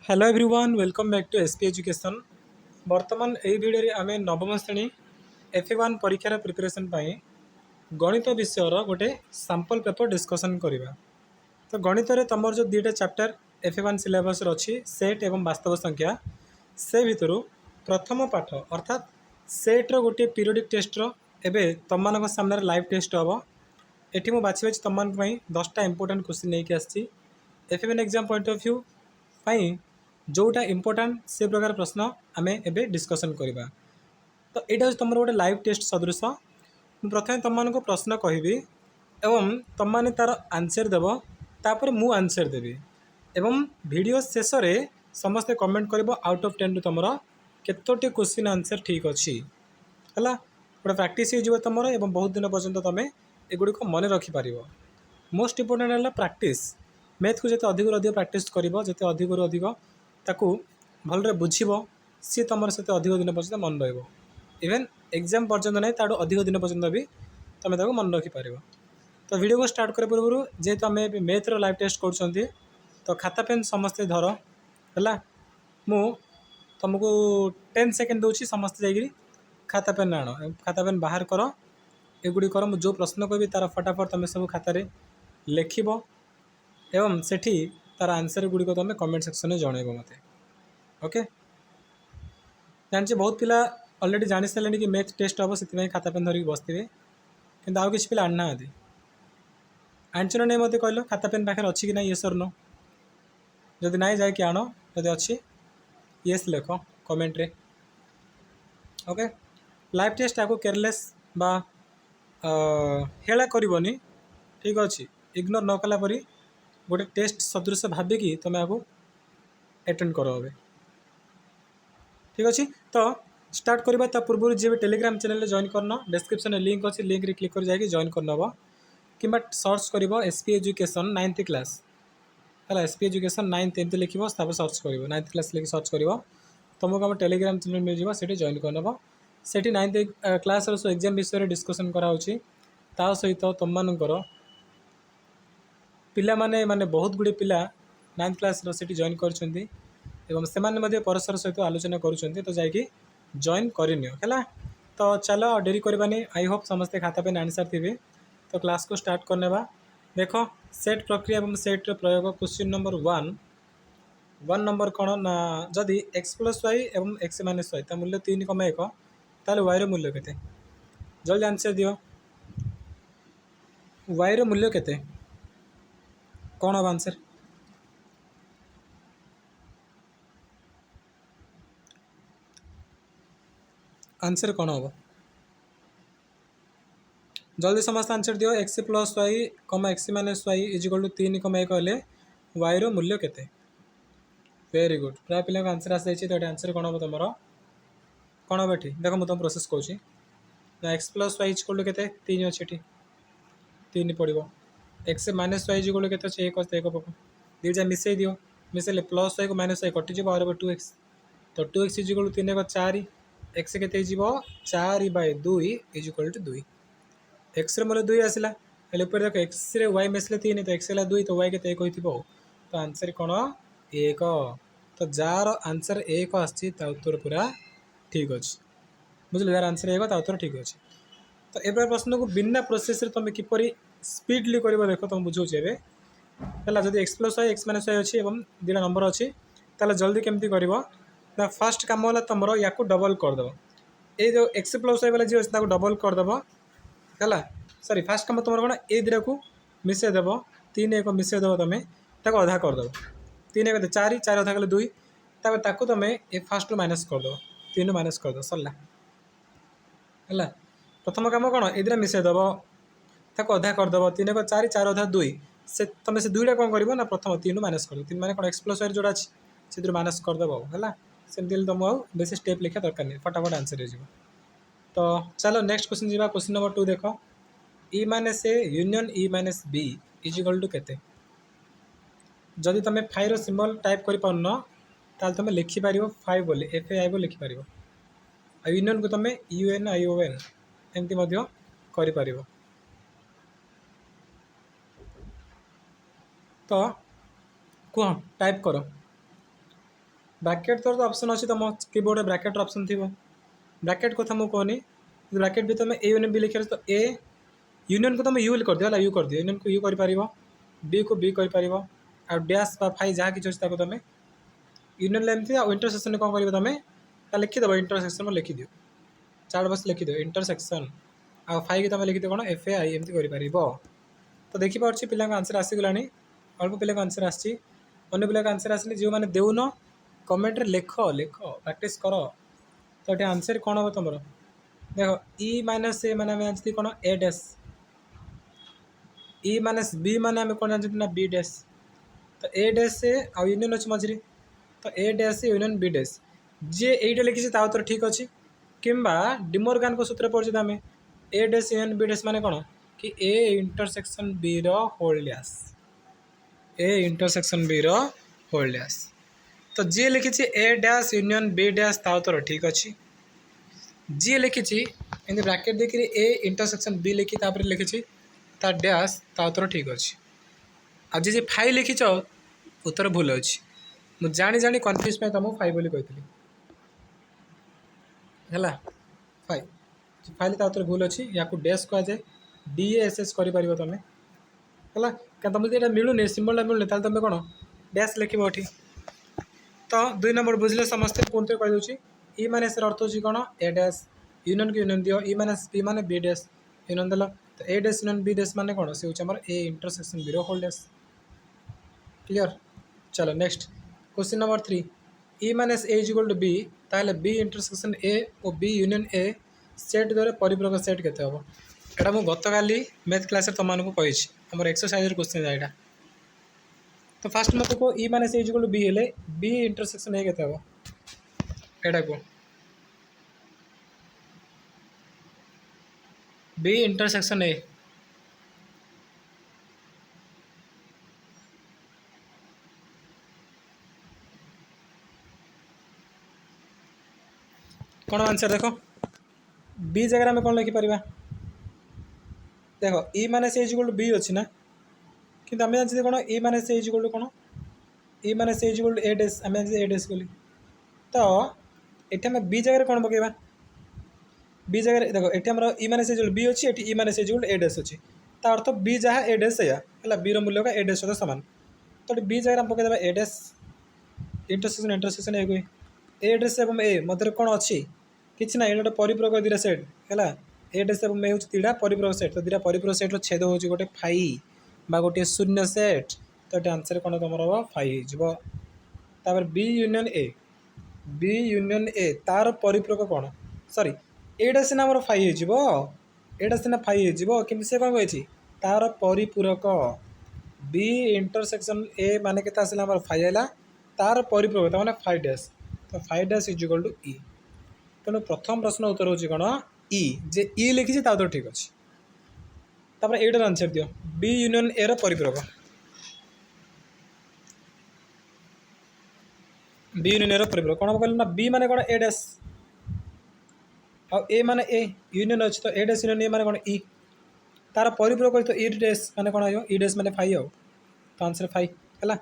Hello everyone welcome back to SP education. बर्तमान यही video आम नवम श्रेणी FA1 परीक्षार प्रिपरेशन गणित विषय गोटे सैंपल पेपर डिस्कसन करवा। तो गणित में तुम जो दुईटा चैप्टर FA1 सिलेबस अच्छी सेट एवं वास्तव संख्या से भितर प्रथम पाठ अर्थात सेट्र गोटे पीरियडिक टेस्टर एवं तुम मान सामने लाइव टेस्ट हम। ये मुझे बाछी बाछी तुम 10टा इंपोर्टाट क्वेश्चन नहीं आसी FA1 exam point of view जोटा इम्पोर्टाट से प्रकार प्रश्न आम ए डिस्कसन करवा। तो यहाँ तुम गोटे लाइव टेस्ट सदृश प्रथम तुम प्रश्न कहि एवं तुम मैंने तार आंसर देव तापर मु आंसर देवी एवं वीडियो शेष में समस्ते कमेंट कर आउट ऑफ 10 तुम केतोटी क्वेश्चन आंसर ठीक अच्छी है गोटे प्रैक्टिस हो तुम एवं बहुत दिन पर्यंत तुम एगुड़िक मन रखिपार। मोस्ट इम्पोर्टाट है प्रैक्टिस मैथ को जिते अधिक अधिक प्रैक्टिस कर जिते अधिक अधिक ताकू भलरे बुझब सी तुम से अधिक दिन पर्यटन मन रवन एग्जाम पर्यटन नहीं ताठू अधिक दिन पर्यटन भी तुम मन रखिपार। तो वीडियो को स्टार्ट कर पूर्व जेहेतु आम मैथ्र लाइव टेस्ट कर तो खाता पेन समस्ते धर है मु तुमको 10 सेकेंड दूसरी समस्ते जा खाता पेन आण खाता पेन बाहर कर एगुड़ी कर जो प्रश्न कहि तार फटाफट तुम सब खातार लिखब एवं सेठी तार आंसर गुड़िक तुम कमेंट सेक्शन में जनइब मत। ओके जानचे बहुत पिला ऑलरेडी जानी सारे कि मैथ टेस्ट हम से खाता पेन धरिक बसते कि आउ कि पिला आना आनच ना नहीं मत कहल खाता पेन पाखे अच्छी कि ना येस और नो जदि ना जाए आण जदि अच्छी येस लेख कमेंट रे। ओके लाइव टेस्ट आपको केयरलेस बा हेला करनी ठीक अच्छे इग्नोर न कला परी गोटे टेस्ट सदृश भाविकी तुम आपको अटेंड करो अबे ठीक अच्छे। तो स्टार्ट करवा पूर्व जी टेलीग्राम चैनल जॉइन करना डिस्क्रिप्शन में लिंक अच्छी लिंक रे क्लिक कर जाकि जॉइन करनब कि सर्च कर एसपी एजुकेशन 9th क्लास है एसपी एजुकेशन 9th एमती लिख सर्च कर 9th क्लास लिख सर्च कर तुमको आम टेलीग्राम चैनल मिल जाए से जॉइन करनब से 9th क्लास एग्जाम विषय में डिस्कसन करा सहित तुम मानकर पिला माने बहुत गुड़े पिला 9th क्लास से जॉइन कर परस्पर सहित आलोचना करुँच तो जाकि जॉइन करनियो। तो चलो डेरी करवानी आई होप समस्ते खाता पेन आनी सारी तो क्लास को स्टार्ट करने देख सेट प्रक्रिया और सेट प्रयोग क्वेश्चन नंबर 1 नंबर कौन ना जदि x + y और x - y ता मूल्य 3, 1 ताल y मूल्य केते जल्दी आंसर दियो y मूल्य केते कौन हम आंसर आंसर कौन हम जल्दी समस्त आंसर दियो x + y, x - y = 3, 1 हेले y मूल्य केते। वेरी गुड प्राय पिला आंसर आस जाइए। तो आंसर कौन हम तुम कौन हम ये देख मुझे तुम प्रोसेस कौच x + y = केते 3 अच्छे 3 पड़ो x - y = केते 1 1 पक दुईटा मिसई दियो मिसेले प्लस y को माइनस y कटिज और 2x तो 2x = 3 1 4 x के 4/2 = 2 x मूल्य 2 आसला ऊपर देख x रे y मिसले 3 तो x है 2 तो y के 1 हो तो आंसर कौन 1 तो जार आंसर 1 आसी उत्तर पूरा ठीक अच्छे बुझे जार आंसर 1 उत्तर ठीक अच्छे। तो ए प्रश्न को बिना प्रोसेस रे तुम किपर स्पीडली कर देख तुम बुझे है जब x + y x - y अच्छी दुटा नंबर अच्छी ताल जल्दी केमती कर फास्ट कम है तुम या डबल करदेव ये जो x + y वाला जी अच्छे डबल करदेव है सॉरी फास्ट कम तुम कौन ए दुटा को मिसेदेव 3 1 मिसेदेव तुम अधा करदेव 3 1 4 4 अधा कले 2 ताको तुम ए फास्ट माइनस करदेव 3 माइनस करदेव सरला है प्रथम कम कौन ए दुटा मिसेदेव ताको अधा करदेव 3 1 4 4 अधा 2 से तुम से दुईटा कौन कर प्रथम 3 माइनस कर 3 माने कौन x + y जोड़ा अच्छे से माइनस करदेव है सेमती तुम बेस स्टेप लिखा दरकार नहीं फटाफट आंसर हो। तो चलो नेक्स्ट क्वेश्चन जी क्वेश्चन नंबर 2 देख e - a union e - b = केते जदि तुम 5 सिंबल टाइप कर पारन ताल तुम लिखिपार 5 बोली FAI लिखिपार यूनियन को तुम UNION एमती कर। तो कह टाइप कर ब्राकेट तो ऑप्शन अच्छी तुम कीबोर्ड ब्राकेट ऑप्शन थी ब्राकेट कथा मुझे कहनी ब्राकेट भी तुम ए यूनियन बी लिखे तो ए यूनियन को तुम यू कर दियो यू कर दियो यूनियन को यू कर बी को बी कर आ डैश फाई जहाँ कि अच्छे तुम यूनियन लेमती आ इंटरसेक्शन कौन कर तुम लिखिदेव इंटरसेक्शन में लिखिदियो चार्ट बस लिखिदियो इंटरसेक्शन आ फाई की तुम लिखिदियो कौन एफ ए आई एमती कर तो देखिपे पिला आंसर आसीगला अल्प पिला आंसर आसी अन्य पिला आंसर आसनी जो मैंने देउन कमेंट लिख लिख प्रैक्टिस कर तो ये आंसर कौन हम तुम देख ई माइनस ए मैंने जानते कौन a dash E minus B मैंने आम कौन जानते ना बी डैश तो a dash A uh union अच्छे मझे तो a dash union B dash जी ये लिखी उत्तर ठीक अच्छे किंबा डिमोर्गान को सूत्र पढ़े आम A dash union B dash माने कौन कि ए इंटरसेक्शन बी रो whole dash A intersection B रो होल डैश तो जी लिखी A dash union B dash उत्तर ठीक अच्छे जी लिखी एमती ब्राकेट देखिए ए इंटरसेक्शन बी लिखी लिखी ता डैश ता उत्तर ठीक अच्छे आज जी फाइव लिखिच उत्तर भूल अच्छी मुझे जानी जानी कन्फ्यूज में तुमको फाइव बोली कही है फाइव फाइल ता उत्तर भूल अच्छी या डैश कह जाए DASS कर तुम है क्या तुमको ये मिलूनी सिम्बलटा मिलूनी तुम कौन डैश लिख ये तो 2 नंबर बुझे समस्ते पुणी कहीदे ई माइनस अर्थ हो कौन ए डैश यूनियन को यूनियन दियो ई माइनस बी माने बी डैश यूनियन देल तो a dash union B dash माने कौन से हमारे ए इंटरसेक्शन बी रो होल डैश क्लियर। चलो next question number 3 e minus a is equal to b ताहले बी इंटरसेक्शन ए और बी यूनियन ए सेट द्वारा परिपूरक सेट केते हम एटा मु गत काली मैथ क्लास तुम मानक कही आम एक्सरसाइज क्वेश्चन यहाँ तो फास्ट मत को e minus a is equal to b हेले बी इंटरसेक्शन ए केते हम एटा को बी इंटरसेक्शन ए कौन आंसर देख बी जगह में कौन लिखिपर देख e minus a is equal to b अच्छी ना कि आम जानते कौन e minus a is equal to कौन e minus a is equal to a dash आम जानते ए डैश बोली तो ये आम बी जगह कौन पकेबा बी जगह देख ये आम e minus a is equal b अच्छी ये e minus a is equal to a dash अच्छी ता अर्थ बी जहाँ ए डैश है बी रूल्य का ए डैश सहित सामान तो बी जगह आम पकईदेवा a dash intersection intersection a dash एवं ए मध्य कौन अच्छी किसी ना ये गोटे परिपूरक दुटा सेट है ए डैश एवं ए हूँ दुटा परिपूरक सेट तो दुटा परिपूरक सेट छेद हो गोटे फाइ बा गोटे शून्य सेट तो ये आंसर कौन तुम हम फाइव हो बी यूनियन ए तार परिपूरक कौन सॉरी एटा सीना आम फाइव होटा सीना फाइव हो कि से कौन कही तार परिपूरक बी इंटरसेक्शन ए माने के आम फाइव है तार परिपूरक मैंने फाइव डैश तो five dash is equal to e तेणु प्रथम प्रश्न उत्तर हूँ कौन ई जे ई लिखी उत्तर ठीक अच्छे तापर एटार आंसर दियो बी यूनियन ए परिपूरक बी यूनियन ए परिपूरक कौन कहल ना बी माने कौन ए डैश आ ए माने ए यूनियन अच्छी तो ए डैश यूनियन ए माने कौन ई तार परिपूरक तो ई डैश माने कौन हो ई डैश माने फाइव हो तो आंसर फाइव है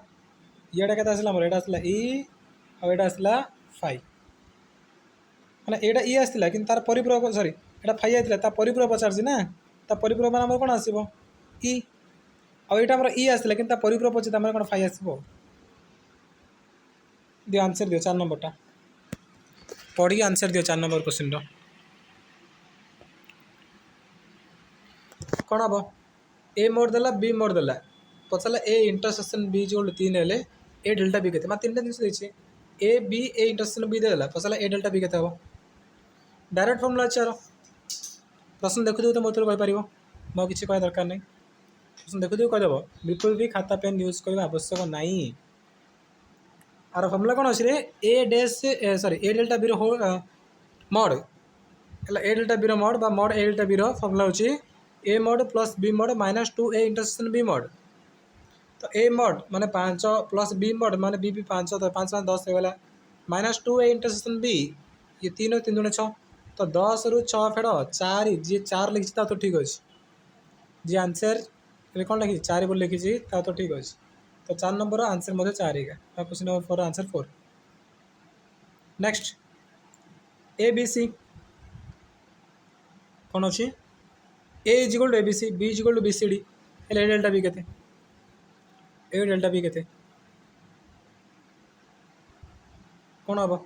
ये के आसला मोर एटा आसला ई आटा आसला फाइव मैंने एटा ई आसला कि तार परिपूरक सॉरी एटा फाइव आता परिपूरक पचार ना ता परिपूरक मान कौन आसो ई आईटा आम ई आसला कि परिपूरक पचे तार कौन फाइव आसो दियो आंसर दियो 4 नंबरटा पढ़ी आंसर दियो 4 नंबर क्वेश्चन कौन हम ए मोड देला बी मोड देला पचारा ए इंटरसेक्शन बी जो 3 हेले ए डेल्टा बी के 3टा जिन देखिए A B A intersection B देला पचारा ए डेल्टा बी के हम डायरेक्ट फर्मुला अच्छे यार प्रश्न देखु तो उत्तर कहीपर मो कि कह दरकार नहीं प्रश्न देखु कहीदेव बिल्कुल भी खाता पेन यूज करने आवश्यक नहीं आर फर्मुला कौन अच्छे a dash sorry a delta b रो मॉड ए डेल्टा बी रो मॉड बा मॉड ए डेल्टा बी रो फर्मुला होची a mod plus b mod minus 2 a intersection b mod तो ए मॉड माने 5 प्लस बी मॉड माने b 5 तो 5 मान 10 होगा माइनस 2 ए इंटरसेक्शन बी ये 3 3 दूनी 6 तो 10 रु 6 फेड़ 4 जी 4 लिखी तो ठीक अच्छे जी आंसर कौन लिखी 4 बोल लिखी तो ठीक अच्छे तो 4 नंबर आंसर 4 है question number 4 answer 4 next a b c कौन अच्छी a is equal to a b c b is equal to b c d हेल्ले ए डेल्टा बी केते ए डेल्टा बी केते कौन हम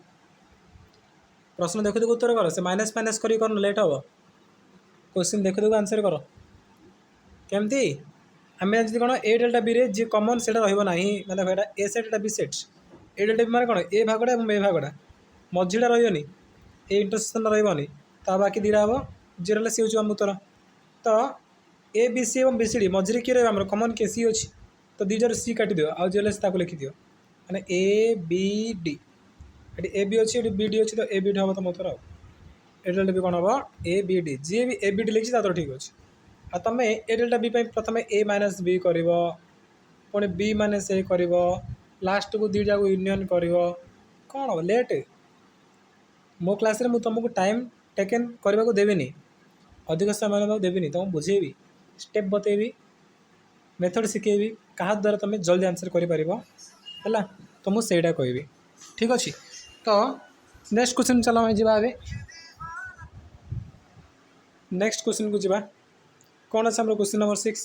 प्रश्न देखु देखु उत्तर कर से माइनस माइनस करी कर लेट हम क्वेश्चन देखु देखु आंसर कर केमती आम जानते कौन ए डेल्टा बी रे जी कमन से रही मतलब ए सेट एटा B set A delta B माने कौन ए भागटा और ए भागटा मझीटा रही ए इंटरसेक्शन रही ता बाकी दीटा हम जीरो सी हूँ आम उत्तर तो ए बी सी और बी सी डी मझे किए रहा कमन के सी अच्छी तो दीजर सी काटी दियो आउ जीरो से लिखिद मैंने ए बी डी ये ए बी अच्छी ये बी डी अच्छी तो ए बी डी हम तुम उत्तर ए डेल्टा बी कौन हम ए बी डी जी भी ए बी डी लिखी तो ठीक अच्छे आ तुम ए डेल्टा बी प्रथम ए माइनस बी कर पुणी बी माइनस ए कर लास्ट को दुईटा को यूनियन कर कौन हम लेट मो क्लास रे तुमको टाइम टेकन करने को देविनी अधिक समय देविनी तुमको बुझेबी स्टेप बतेबी मेथड शिखेबी क्या द्वारा तुम जल्दी आंसर कर तो मुझे सहीटा कहबी ठीक अच्छे तो नेक्स्ट क्वेश्चन चलो हम जावा नेक्स्ट क्वेश्चन को जावा कौन अच्छे हम question number 6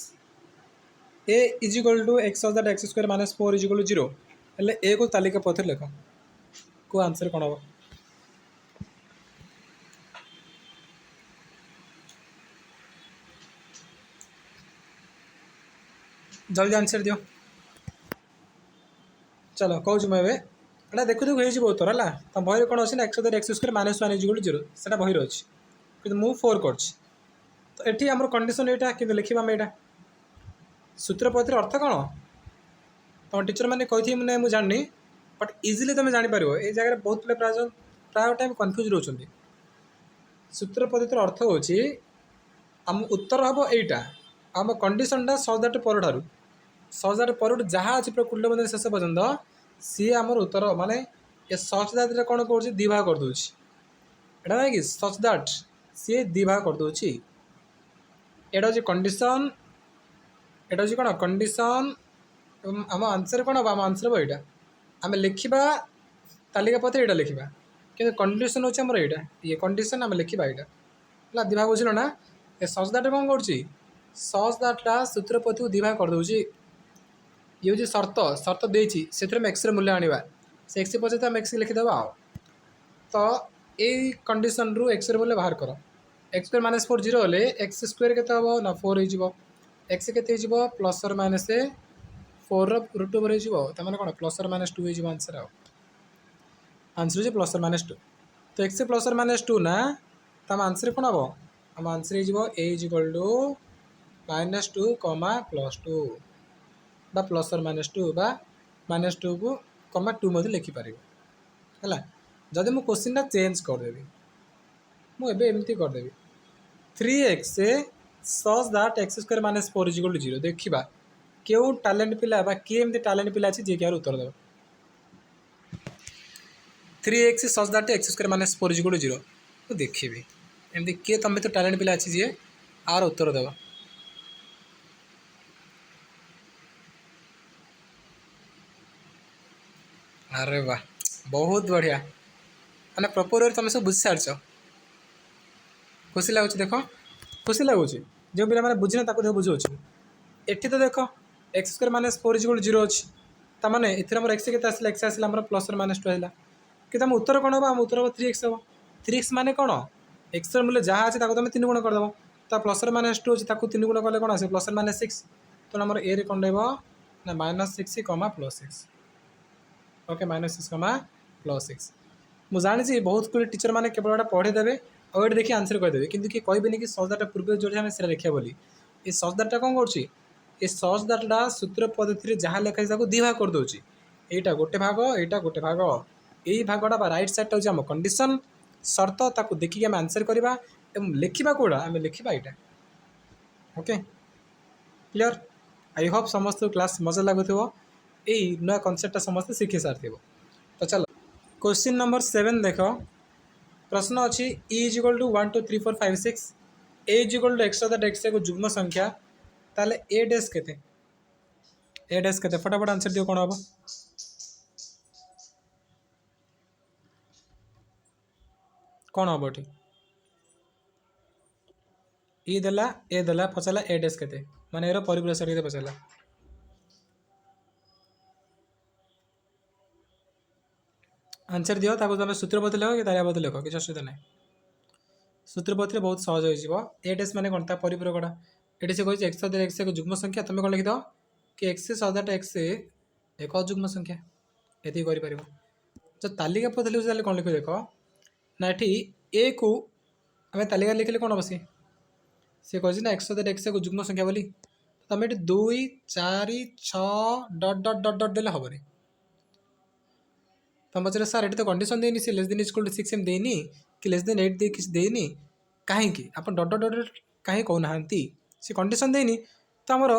A is equal to X that X square minus 4 is equal to 0 हेल्ले ए को तालिका पथर लिख को आंसर कौन हम जल्दी आंसर दियो चलो कहूँ मुझे एटा देखु देखु हो उत्तर है तो बही कौन अच्छे ना X X square minus 1 is equal to 0 से बही अच्छी कि मुझे 4 कर तो ये आम कंडीशन यहाँ कि लिखा आम यहाँ सूत्र पद्धतिर अर्थ कौन तुम टीचर मैंने कही ना मुझे जानी बट इजिली तुम जापर ये जगह बहुत पे प्राय टाइम कन्फ्यूज रोच सूत्र पद्धतिर अर्थ हो आम उत्तर हम यहीटा आम कंडीशनटा सजाट पर ठार सजाट पर जहाँ अच्छी पूरा कुंड बंद शेष पर्यटन सी आमर उत्तर माने ये सच दैट कौन कर दिभाग करदे एटा ना कि सच दैट सी दिभाग करदे एटा हूँ कंडीशन एटा हूँ कौन कंडीशन आम आंसर कौन हम आम आंसर हम यहाँ आम लिखा तालिका पत्र यहाँ लिखा कि कंडीशन हूँ आम यहाँ ये कंडीशन आम लिखा यहाँ दिभाग बुझल ना ये सच दैट कौन कर सच दैटा सूत्र पति दिभाग करदे ये हूँ सर्त सर्त देती से एक्स मूल्य आने से एक्स पचे तो आम एक्स लिखिदेव आ तो यही कंडीशन रु एक्स मूल्य बाहर कर एक्स स्क्वायर माइनस 4 0 हेल्ले एक्स स्क्वायर के ना 4 हो एक्स के प्लस और माइनस 4 √2 हो कौन प्लस और माइनस 2 हो आंसर आंसर हो प्लस और माइनस 2 तो एक्स प्लस और माइनस 2 ना तो आम आंसर कौन हम आम आंसर हो ए इज इक्वल टू -2 +2 बा प्लस और -2 बा -2 को -2 मध्य लिखिपर है जदि मु क्वेश्चन चेंज करदेवी मुझे एमती करदेवी 3x such that X square minus 4 is equal to 0 देखा क्यों टैलेंट पिला किए एमती टैलेंट पिला अच्छे जी क्या उत्तर देव 3x such that X square minus 4 is equal to 0 तो देखी एमती किए तुम तो टैलेंट पिला अच्छी जी आर उत्तर देव अरे वाह बहुत बढ़िया मैंने प्रॉपर वे तुम सब बुझी सारी खुशी लगुच देख खुशी लगुच जो पिला मैंने बुझे देख बुझे एटी तो देख X square minus 4 is equal to 0 अच्छी ताने ये एक्स के एक्स आसला प्लस और माइनस 2 है कि आम उत्तर कौन हम आम उत्तर हम 3x हम 3x माने कौन एक्स मूल्य जहाँ अच्छे तुम 3 गुण करदेव तो प्लस और माइनस 2 अच्छे 3 गुण कले कौन आस प्लस और माइनस 6 तो आम ए कौन रहा -6 +6 ओके -6 +6 मुझे जानी बहुत गुड टीचर मैंने केवल पढ़ेदेवे और ये देखिए आंसर करदेवे कि कहबेनि कि सजदाटा पूर्व जो आम से लिखा बोली ये सजदाटा कौन कर सजदाटा सूत्र पद्धति जहाँ लिखाई दिभाग कर दूसरी यहाँ गोटे भाग यहाँ गोटे भाग यही भागटा राइट साइडटा हूँ आम कंडीशन सर्त ताकू देखिए आम आंसर करवा लिखा कौड़ा आम लिखा यहाँ ओके क्लियर आई होप समस्त क्लास मजा लगुव यही नुआ कनसेप्टा समस्त शिखी सारी तो चलो क्वेश्चन नंबर 7 देख प्रश्न अच्छी E is equal to 1 2 3 4 5 6 A is equal to X that X को जुग्म संख्या ताले ए डैश केते फटाफट आंसर दियो कौन हम कौन हम ये ई देला ए देला पचारा ए डेस के माने यार परिप्रेक्षण के पचारा आंसर दियो ताको तुम सूत्रपति लिख कि तालियाबद्ध लिख किसी असुविधा ना सूत्रपति बहुत सहज हो ए डेस माने कौन परिपूरकटा ये से कही एक्स अदर एक्स एक जुग्म संख्या तुम कौन लिखिद कि एक्स सदाटा एक्स एक अजुग्म संख्या ये कर जो तालिका पद्धति लिखुचे कौन लिख देख ना ये ए को आम तालिका लिखिले कौन हम सी कही ना एक्स अदर एक्स एक जुग्म संख्या बोली तुम ये 2 4 6 डट डट डट डट देले हेनी तुम पचारे सार ये तो कंडीशन देनी सी less than equal to 6 m देनी कि लेस देन 8 दे किसी देनी कहीं आप डट डट डट कहीं कहना सी कंडीशन देनी तो आमर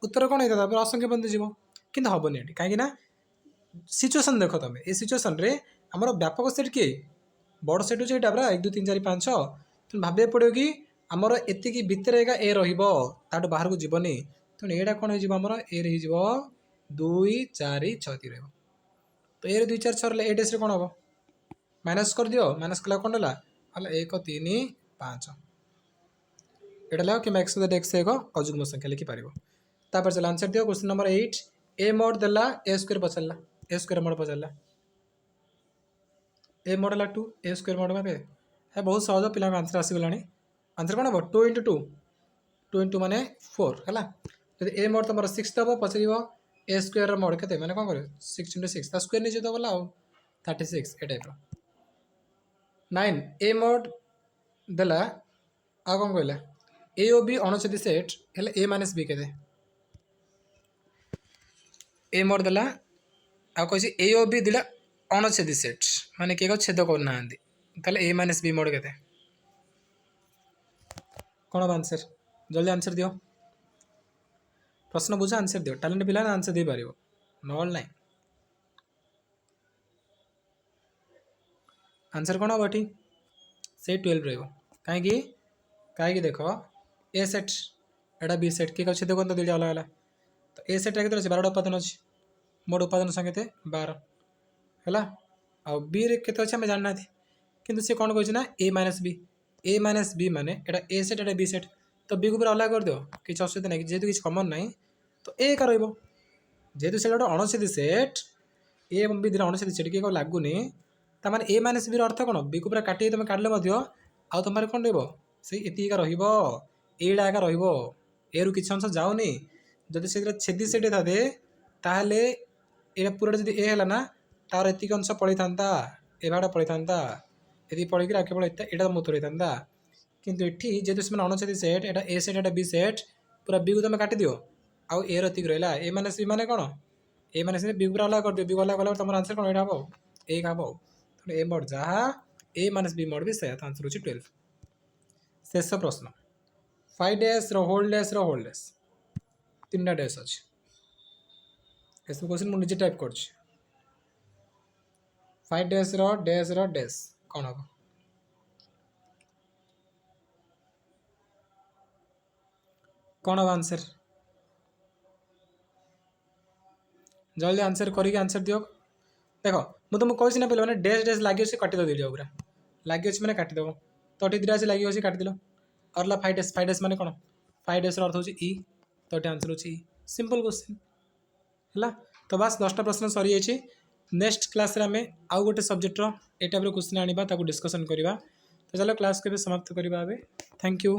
उत्तर कौन होता है असंख्य बंद जीव कि हेनी ये कहीं सिचुएसन देख तुम ये सिचुएसन रे आमर व्यापक सेट किए बड़ सेट हो 1 2 3 4 5 तुम भावे पड़ो कि आमर एति भितर एका ए रु बाहर को जीवनी तेणु यहाँ कौन होमर ए रही 2 4 6 रही तो ए 2 4 6 ए डेस कौन हम माइनस कर दियो माइनस कला कौन है 1 3 5 यहाँ कि एक्स एक्स एक अजुग्म संख्या लिखिपार तापर चल आंसर दियो क्वेश्चन नंबर 8 ए मोड देला ए स्क्वायर पचारा ए स्क्वायर मोड पचारा ए मोड है 2 ए स्क्वायर मोड भावे है बहुत सहज पिला आंसर आसीगला आंसर कौन हम 2 × 2 2 × 2 माने 4 है जब ए मोड तुम 6 दब पचार ए स्क्वायर मोड के मैंने कौन कर 6 × 6 स्क्वायर नहीं तो गला 36 ए टाइप 9 ए मोड देला आ कौन कहला ए ओ बी अणुच्छेदी सेट है ए माइनस बी के ए मोड देला आ कही ए ओ बी दिला अणुच्छेदी सेट माने किए छेद करना ए माइनस बी मोड के कौन हम आंसर जल्दी आंसर दियो प्रश्न बुझा आंसर दियो टैलेंट पिला आंसर दे पार नॉल ना आंसर कौन हम ये से 12 रही कहीं देख ए सेट एटा बी सेट किए छेद कर दुईटा अलग अलग तो ए सेट के 12टा उपादान अच्छी मोट उपादान संख्या 12 है आ बी के अच्छे आम जानना कि सी कौन कहना ए माइनस बी माने एटा ए सेट एटा बी सेट तो बी को पूरा अलग कर दियो किसी असुविधा नहीं जेहतु किसी कमन ना तो ए का जेहतु से गोटे अणुच्छेदी सेट ए बी दिन अणुच्छेदी सेट किए लगुनि तार ए माइनस बी अर्थ कौन बी को पूरा काटी तुम काटिले आउ तुम कौन रही एतिका रहीड़ा एका रु कि अंश जाऊनी जदि से छेदी सेट था ताहले ये पूरा जब ए है ना तार एतिक अंश पड़े था ए भागटा पड़े था ये पड़े केवल यहाँ मुत रही था कितु ये जेहतु से अणुच्छेदी सेट एटा ए सेट एटा बी सेट पूरा बी को तुम काट दियो आउ ए रतिक रहा ए माइनस बी माने कौन ए माइनस बी पूरा अलग कर दियो बी को अलग कला तुम आंसर कौन यहाँ हम ए हम ए मोड जहाँ ए माइनस बी मोड भी से आंसर हो 12 शेष प्रश्न 5 dash whole dash whole dash 3टा डैश अच्छी एस क्वेश्चन मुझे टाइप कर 5 डैश डैश डैश कौन हम कौन हम आंसर जल्दी आंसर करके आंसर दियो देख मुझे तुमको कही ना पे मैंने डैश डैश लगे काटिद दीजिए पूरा लगे मैंने काटिदेव तो ये 2टा लगे काटिदेल और 5 डैश माने कौन 5 डैश अर्थ हो ई तो ये आंसर हो सिंपल क्वेश्चन है तो बस 10टा प्रश्न सरी जाइए नेक्स्ट क्लास रे आमे आउ गोटे सब्जेक्टर ए टाइप क्वेश्चन आनिबा ताको डिस्कशन करवा तो चलो क्लास को समाप्त करवा थैंक यू।